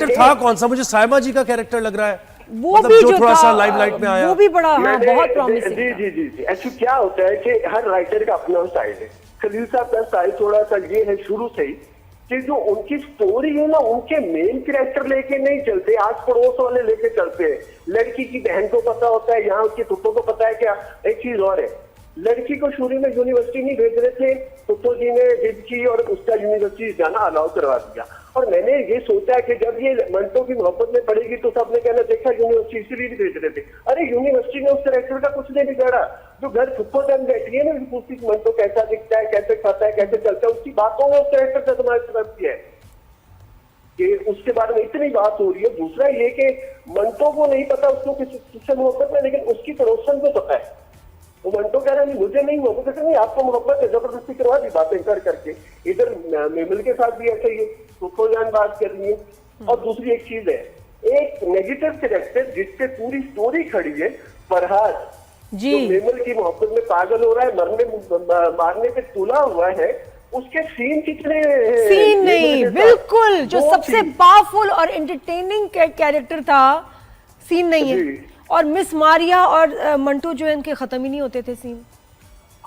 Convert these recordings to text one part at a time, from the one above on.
Character था कौन सा? मुझे सायमा जी का कैरेक्टर लग रहा है, वो मतलब भी जो जो थोड़ा था सा लाइमलाइट में आया, वो भी बड़ा बहुत प्रॉमिसिंग। जी जी जी जी। एक्चुअली क्या होता है कि हर राइटर का अपना स्टाइल है। खलील साहब का स्टाइल थोड़ा सा ये है शुरू से ही कि जो उनकी स्टोरी है ना, उनके मेन कैरेक्टर लेके नहीं चलते, आस पड़ोस वाले लेके चलते हैं। लड़की की बहन को पता होता है, यहाँ उसके तुप्पो को पता है क्या। एक चीज और है, लड़की को शुरू में यूनिवर्सिटी नहीं भेज रहे थे, तुप्पो जी ने जिद की और उसका यूनिवर्सिटी जाना अलाउ करवा दिया। और मैंने ये सोचा कि जब ये मंटो की मोहब्बत में पड़ेगी तो सबने कहना देखा यूनिवर्सिटी इसलिए नहीं भेज रहे थे। अरे यूनिवर्सिटी ने उस कैरेक्टर का कुछ नहीं बिगाड़ा। जो घर तुप्पो जन बैठी है ना, पूछती मंटो कैसा दिखता है, कैसे खाता है, कैसे चलता है, उसकी बातों में उस कैरेक्टर का तुम्हारी तरफ किया है कि उसके बारे में इतनी बात हो रही है। दूसरा ये कि मंटो को नहीं पता उसको किससे मोहब्बत है, लेकिन उसकी पड़ोसन को पता है। वो मंटो कह रहा है मुझे नहीं मोहब्बत, नहीं आपको मोहब्बत है, जबरदस्ती करवा दी बातें कर करके। इधर मेमल के साथ भी ऐसा ही है, तुप्पो जान बात कर रही है। और दूसरी एक चीज है, एक नेगेटिव कैरेक्टर जिससे पूरी स्टोरी खड़ी है, फरहाद जी, जो मेमल की मोहब्बत में पागल हो रहा है, मारने पे तुला हुआ है, उसके सीन कितने सीन नहीं, बिल्कुल जो सबसे पावरफुल और एंटरटेनिंग कैरेक्टर था, सीन नहीं है। और मिस मारिया और मंटो जो है इनके खत्म ही नहीं होते थे सीन।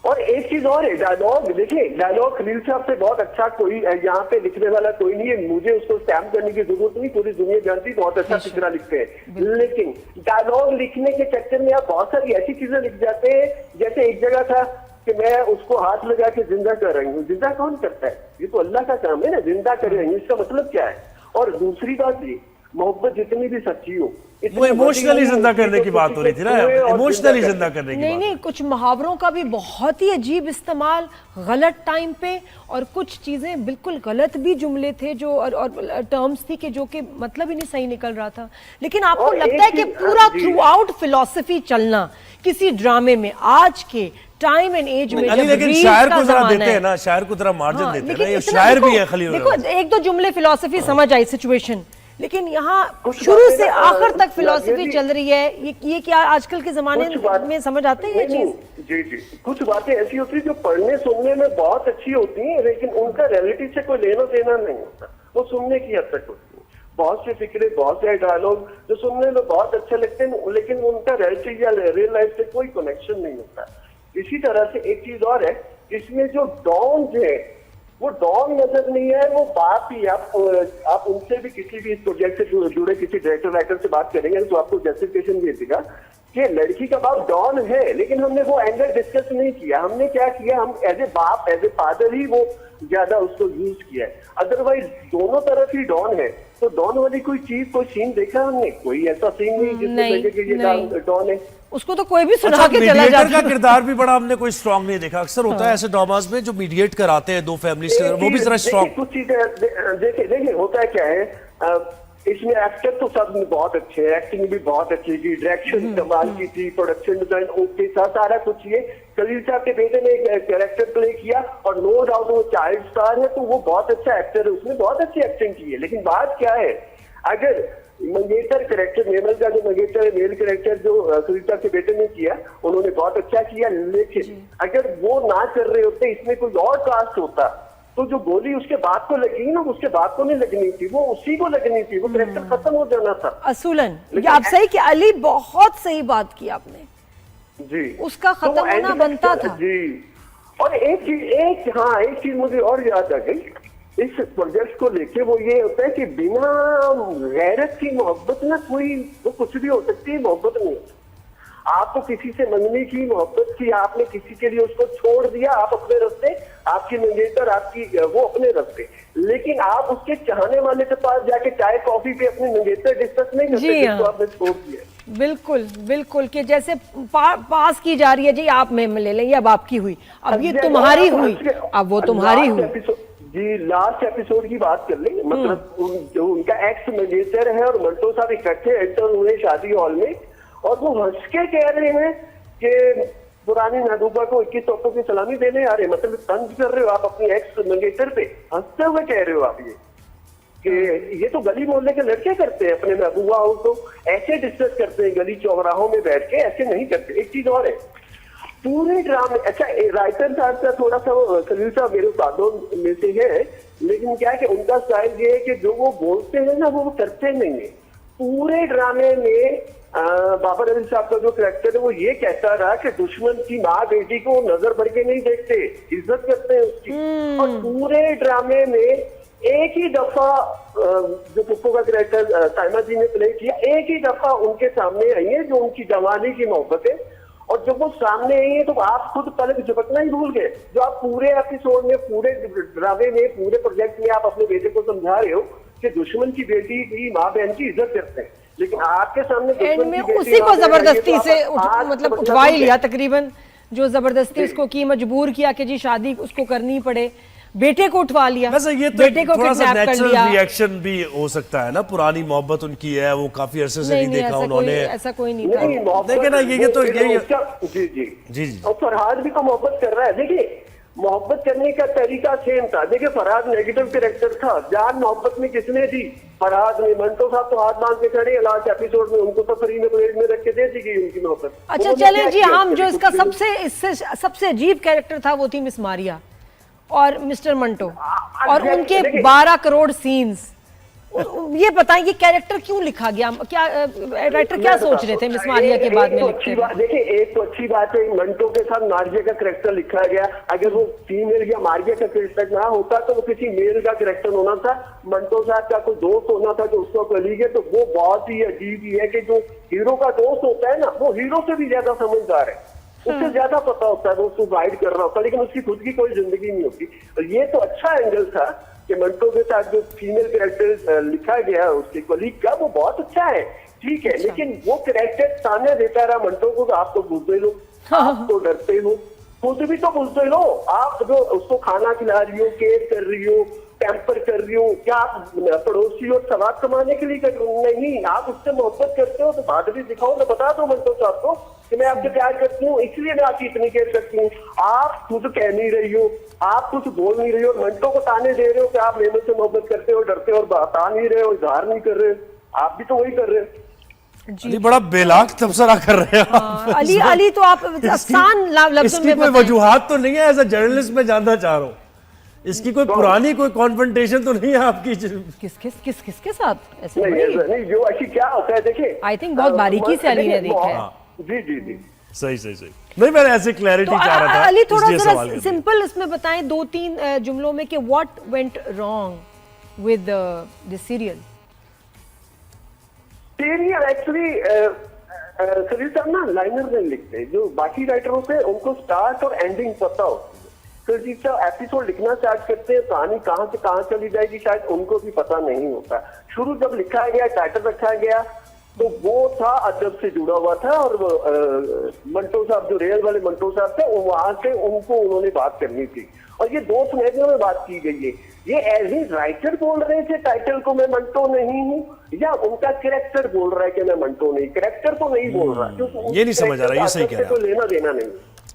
और एक चीज और है, डायलॉग देखिए, डायलॉग खलील साहब से बहुत अच्छा कोई यहाँ पे लिखने वाला कोई नहीं है, मुझे उसको स्टैम्प करने की जरूरत नहीं, पूरी दुनिया जानती बहुत अच्छा पिक्चर लिखते हैं। लेकिन डायलॉग लिखने के चक्कर में आप बहुत सारी ऐसी चीजें लिख जाते हैं, जैसे एक जगह था कि मैं उसको हाथ लगा के जिंदा कर रही हूँ। जिंदा कौन करता है? ये तो अल्लाह का काम है ना, जिंदा कर रही हूँ, इसका मतलब क्या है? और दूसरी बात ये, मोहब्बत जितनी भी सच्ची हो, वो इमोशनली जिंदा करने की बात हो रही थी ना, इमोशनली जिंदा करने की नहीं, कुछ मुहावरों का भी बहुत ही अजीब इस्तेमाल गलत टाइम पे, और कुछ चीजें बिल्कुल गलत भी जुमले थे जो और टर्म्स थी कि जो कि मतलब ही नहीं सही निकल रहा था। लेकिन आपको लगता है कि पूरा थ्रू आउट फिलॉसफी चलना किसी ड्रामे में आज के टाइम एंड एज में, लेकिन शायर को जरा देते हैं ना, शायर को जरा मार्जिन देते हैं ना, ये शायर भी है खलील। देखो एक दो जुमले फिलॉसफी समझ आई सिचुएशन, लेकिन यहाँ शुरू से आखिर तक फिलॉसफी चल रही है। ये क्या आजकल के जमाने में समझ आते हैं ये चीज? जी जी, कुछ बातें ऐसी होती है जो पढ़ने सुनने में बहुत अच्छी होती हैं, लेकिन उनका रियलिटी से कोई लेना देना नहीं होता, वो सुनने की हद तक होती है। बहुत से फिक्रे, बहुत से डायलॉग जो सुनने में बहुत अच्छे लगते हैं, लेकिन उनका रियलिटी या रियल लाइफ से कोई कनेक्शन नहीं होता। इसी तरह से एक चीज और है, इसमें जो डॉन है वो डॉन नजर नहीं है, वो बाप ही। आप उनसे भी किसी भी प्रोजेक्ट से जुड़े किसी डायरेक्टर राइटर से बात करेंगे तो आपको जस्टिफिकेशन ये देगा कि लड़की का बाप डॉन है, लेकिन हमने वो एंगल डिस्कस नहीं किया। हमने क्या किया, हम एज ए बाप, एज ए फादर ही वो ज्यादा उसको यूज किया है। अदरवाइज दोनों तरफ ही डॉन है, तो डॉन वाली कोई चीज, कोई सीन देखा हमने? कोई ऐसा सीन नहीं जिसमें लगे कि ये डॉन है। उसको तो कोई भी सुना के चला जाता का किरदार भी बड़ा हमने कोई स्ट्रांग नहीं देखा। अक्सर होता है ऐसे ड्रामास में जो मीडिएट कराते हैं दो फैमिलीज के अंदर, वो भी जरा स्ट्रांग। कुछ चीजें देखिए होता है क्या है, इसमें एक्टर तो सब बहुत अच्छे हैं, एक्टिंग भी बहुत अच्छी की, डायरेक्शन कमाल की थी, प्रोडक्शन डिजाइन ओके था, सारा कुछ। ये खलील साहब के बेटे ने एक कैरेक्टर प्ले किया और नो डाउट वो चाइल्ड स्टार है, तो वो बहुत अच्छा एक्टर है, उसने बहुत अच्छी एक्टिंग की है। लेकिन बात क्या है, अगर मंगेतर कैरेक्टर, मेमल का जो मंगेतर है, मेल कैरेक्टर जो खलील साहब के बेटे ने किया, उन्होंने बहुत अच्छा किया, लेकिन अगर वो ना कर रहे होते, इसमें कोई और कास्ट होता, तो जो गोली उसके बाप को लगी ना, उसके बाप को नहीं लगनी थी, वो उसी को लगनी थी, वो कैरेक्टर खत्म हो जाना था। असूलन आप सही कि अली बहुत सही बात की आपने जी, उसका खत्म होना बनता था जी। और एक चीज मुझे और याद आ गई इस प्रोजेक्ट को लेके, वो ये होता है कि बिना गैरत की मोहब्बत ना कोई, वो कुछ भी हो सकती है, मोहब्बत नहीं होती। आपको किसी से मंगनी की, मोहब्बत की, आपने किसी के लिए उसको छोड़ दिया, आप अपने रास्ते, आपकी मंगेतर आपकी वो अपने रास्ते, लेकिन आप उसके चाहने वाले के पास जाके चाय कॉफी पे अपनी मंगेतर डिस्कस नहीं करते जिसको आपने छोड़ दिया। बिल्कुल बिल्कुल, कि जैसे पास की जा रही है जी, आप में ले लें, अब आपकी हुई, अब ये तुम्हारी हुई, अब वो तुम्हारी हुई। जी, लास्ट एपिसोड की बात कर लें, मतलब जो उनका एक्स मंगेतर है और मंटो साहब इकट्ठे एंटर हुए शादी हॉल में, और वो हंस के कह रहे हैं कि पुरानी महबूबा को 21 तोपों की सलामी देने आ रहे, मतलब तंज कर रहे हो आप अपनी एक्स मंगेतर पे, हंसते हुए कह रहे हो आप ये कि ये तो गली मोहल्ले के लड़के करते हैं, अपने महबूबा हो तो ऐसे डिस्कस करते हैं गली चौराहों में बैठ के, ऐसे नहीं करते। एक चीज और है, पूरे ड्रामे, अच्छा राइटर साहब का थोड़ा सा खलील साहब मेरे उस्तादों में से है लेकिन क्या है कि उनका स्टाइल ये है कि जो वो बोलते हैं ना वो करते नहीं है। पूरे ड्रामे में बाबर अली साहब का जो कैरेक्टर है वो ये कहता रहा कि दुश्मन की माँ बेटी को नजर बढ़ के नहीं देखते, इज्जत करते हैं उसकी। और पूरे ड्रामे में एक ही दफा जो पुप्पो का कैरेक्टर साइमा जी ने प्ले किया, एक ही दफा उनके सामने आई है जो उनकी जवानी की मोहब्बत है। और जब वो सामने आई है तो आप खुद पलक झपकना ही भूल गए। जो आप पूरे एपिसोड में, पूरे ड्रामे में, पूरे प्रोजेक्ट में आप अपने बेटे को समझा रहे हो कि दुश्मन की बेटी की माँ बहन की इज्जत करते हैं, लेकिन आपके सामने एंड में उसी को जबरदस्ती से मतलब उठवा ही लिया तकरीबन, जो जबरदस्ती उसको की, मजबूर किया कि जी शादी उसको करनी पड़े, बेटे को उठवा लिया, वैसे ये तो बेटे को थोड़ा सा किडनैप कर नेचुरल लिया। रिएक्शन भी हो सकता है ना, पुरानी मोहब्बत उनकी है, वो काफी अरसे से नहीं देखा उन्होंने। ऐसा कोई नहीं था। नहीं, मोहब्बत- देखे ना, ये तो यही जी जी जी जी। और फरहाद भी तो मोहब्बत कर रहा है। देखिए मोहब्बत करने का तरीका सेम था। देखिए फरहाद नेगेटिव कैरेक्टर था, जान मोहब्बत में किसने दी? फरहाद ने। मंटो साहब तो हाथ बांध के खड़े लास्ट एपिसोड में, उनको तो फ्री में प्लेट में रख के दे दी गई उनकी मोहब्बत। अच्छा उन्होंने चले क्या जी, किया? हम जो इसका इससे सबसे अजीब कैरेक्टर था वो थी मिस मारिया और मिस्टर मंटो और उनके 12 करोड़ सीन्स। ये बताएं ये कैरेक्टर क्यों लिखा गया, क्या राइटर क्या सोच रहे थे मिस मारिया के बाद में लिखते हुए? देखिए एक तो अच्छी बात है मंटो के साथ मार्जिया का कैरेक्टर लिखा गया। अगर वो फीमेल या मार्जिया का कैरेक्टर ना होता तो वो किसी मेल का कैरेक्टर होना था। मंटो साहब का कोई दोस्त होना था जो उसको कलीग है। तो वो बहुत ही अजीब ही है कि जो हीरो का दोस्त होता है ना वो हीरो से भी ज्यादा समझदार है, उससे ज्यादा पता होता है, वो उसको गाइड कर रहा होता है, लेकिन उसकी खुद की कोई जिंदगी नहीं होती। और ये तो अच्छा एंगल था कि मंटो के साथ जो फीमेल कैरेक्टर लिखा गया उसके कलीग का, वो बहुत अच्छा है, ठीक है। लेकिन वो कैरेक्टर ताने देता रहा मंटो को, आप तो बुझते लो, आप तो डरते हो, खुद भी तो बुझते लो। आप जो उसको खाना खिला रही हो, केयर कर रही हो, पैम्पर कर रही हो, क्या आप पड़ोसी और सवाब कमाने के लिए कर रही हो? नहीं, आप उससे मोहब्बत करते हो तो बहादुरी दिखाओ ना, बता दो मंटो साहब को कि मैं आपसे प्यार करती हूँ, इसलिए मैं आपकी इतनी केयर करती हूँ। आप खुद कह नहीं रही हो, आप कुछ बोल नहीं रही हो, मंटो को ताने दे रहे हो कि आप मेरे से मोहब्बत करते हो, डरते हो, और बता नहीं रहे हो, इजहार नहीं कर रहे हो। आप भी तो वही कर रहे हो। अली बड़ा बेलाग तबसरा कर रहे हैं आप। अली तो आप आसान लफ्जों इसकी में कोई बताएं। वजूहात तो नहीं है, एज अ जर्नलिस्ट में जानना चाह रहा हूँ, इसकी कोई पुरानी कोई कॉन्फ्रंटेशन तो नहीं है आपकी? किसके साथ ऐसे नहीं हुई? ऐसा नहीं, जो अच्छी क्या होता है देखिए, आई थिंक बहुत बारीकी से अली ने देखा है। जी जी जी सही सही सही। नहीं मैंने ऐसे क्लैरिटी तो चाह रहा था, अली थोड़ा इसलिए सा सवाल कर दिया। सिंपल इसमें बताएं 2-3 जुमलों में कि what went wrong with this serial. Serial actually Khalil साहब ना लाइनर नहीं लिखते, जो बाकी राइटर होते हैं उनको स्टार्ट और एंडिंग पता होती है। खलील साहब एपिसोड लिखना स्टार्ट करते हैं, कहानी कहाँ से कहाँ चली जाएगी शायद उनको भी पता नहीं होता। शुरू जब लिखा गया, टाइटल रखा गया, तो वो था अदब से जुड़ा हुआ था, और मंटो साहब जो रियल वाले मंटो साहब थे वहां से उनको उन्होंने बात करनी थी, और ये 2 सिनेरियो में बात की गई है। ये एज ए राइटर बोल रहे थे टाइटल को मैं मंटो नहीं हूँ, या उनका कैरेक्टर बोल रहा है कि मैं मंटो नहीं, कैरेक्टर तो नहीं बोल रहा, क्योंकि ये नहीं समझ आ रहा, ये सही कह रहे हैं तो लेना देना नहीं।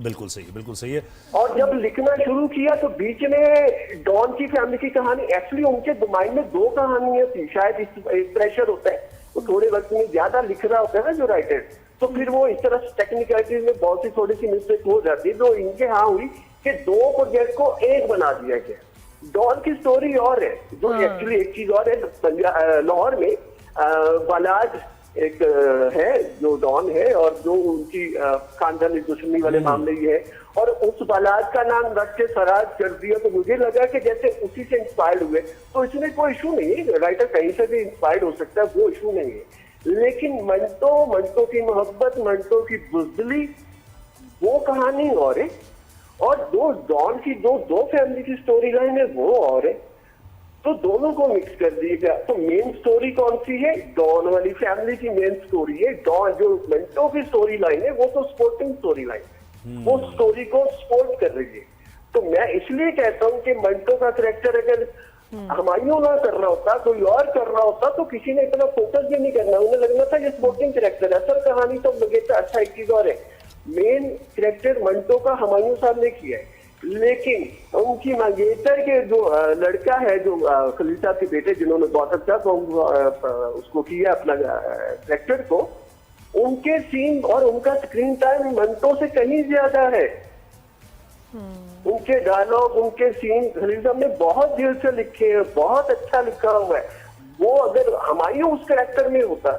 बिल्कुल सही है। और जब लिखना शुरू किया तो बीच में डॉन की फैमिली की कहानी, एक्चुअली उनके माइंड में 2 कहानियां थी, शायद इस प्रेशर होता है, वो थोड़े वक्त में ज्यादा लिख रहा होता है ना जो राइटर, तो फिर वो इस तरह टेक्निकलिटीज में बहुत सी थोड़ी सी मिस्टेक हो जाती है। तो इनके यहाँ हुई कि 2 प्रोजेक्ट को एक बना दिया गया। डॉन की स्टोरी और है, जो एक्चुअली एक चीज और है, लाहौर में बालाज एक है जो डॉन है, और जो उनकी खानदानी दुश्मनी वाले मामले ही है, और उस बालाज का नाम रख के फराज कर दिया। तो मुझे लगा कि जैसे उसी से इंस्पायर्ड हुए, तो इसमें कोई इशू नहीं है, राइटर कहीं से भी इंस्पायर्ड हो सकता है, वो इशू नहीं है। लेकिन मंटो की मोहब्बत, मंटो की बुज़दिली, वो कहानी और है, और डॉन की दो फैमिली की स्टोरी लाइन है वो और है, तो दोनों को मिक्स कर दिएगा। तो मेन स्टोरी कौन सी है? डॉन वाली फैमिली की मेन स्टोरी है। डॉन जो मंटो की स्टोरी लाइन है वो तो स्पोर्टिंग स्टोरी लाइन, वो स्टोरी को सपोर्ट कर रही है। तो मैं इसलिए कहता हूँ कि मंटो का कैरेक्टर अगर हुमायूं ना कर रहा होता, कोई और कर रहा होता, तो किसी ने इतना फोकस भी नहीं करना, उन्हें लगना था ये स्पोर्टिंग कैरेक्टर है। असल कहानी तो लगे था। अच्छा एक चीज और है, मेन कैरेक्टर मंटो का हुमायूं साहब ने किया है, लेकिन उनकी मंगेतर के जो लड़का है, जो खलील साहब के बेटे जिन्होंने बहुत अच्छा उसको किया अपना कैरेक्टर को, उनके सीन और उनका स्क्रीन टाइम मंटो से कहीं ज्यादा है। उनके डायलॉग, उनके सीन खलील साहब ने बहुत दिल से लिखे हैं, बहुत अच्छा लिखा हुआ है। वो अगर हमायूं उस कैरेक्टर में होता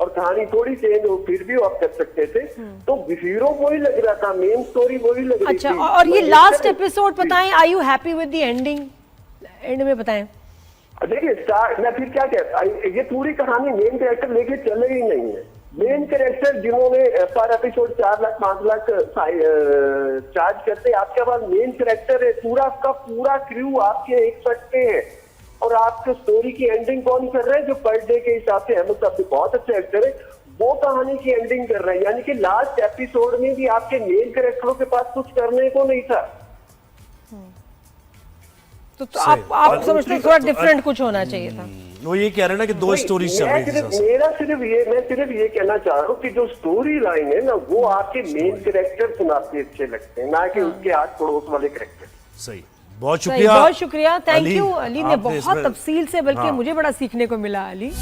और कहानी थोड़ी चेंज हो फिर भी वो आप कर सकते थे, तो हीरो वही लग रहा था, मेन स्टोरी वही लग रही अच्छा, थी। और ये लास्ट एपिसोड बताएं, are you happy with the ending? End में बताएं। देखिए स्टार्ट मैं फिर क्या कहता, ये पूरी कहानी मेन कैरेक्टर लेके चले ही नहीं है। मेन कैरेक्टर जिन्होंने पर एपिसोड 4 लाख 5 लाख चार्ज करते, आपके पास मेन कैरेक्टर है, पूरा का पूरा क्रू आपके एक शर्ट पे है, और आपके स्टोरी की एंडिंग कौन कर रहे हैं? जो पर डे के हिसाब से अहमद साहब भी बहुत अच्छे एक्टर है, वो कहानी की एंडिंग कर रहे हैं। यानी कि लास्ट एपिसोड में भी आपके मेन कैरेक्टरों के पास कुछ करने को नहीं था। तो आप समझते हैं थोड़ा डिफरेंट कुछ होना चाहिए था। वो ये कह रहे हैं ना कि दो स्टोरीज चल रही थी। मैं सिर्फ ये कहना चाह रहा हूँ कि जो स्टोरी लाइन है ना, वो आपके मेन कैरेक्टर सुनाते अच्छे लगते हैं, ना कि उसके आस पड़ोस वाले कैरेक्टर। सही, बहुत सही, शुक्रिया, बहुत शुक्रिया, थैंक यू। अली ने आपने बहुत इसमें- तफसील से, बल्कि हाँ। मुझे बड़ा सीखने को मिला अली।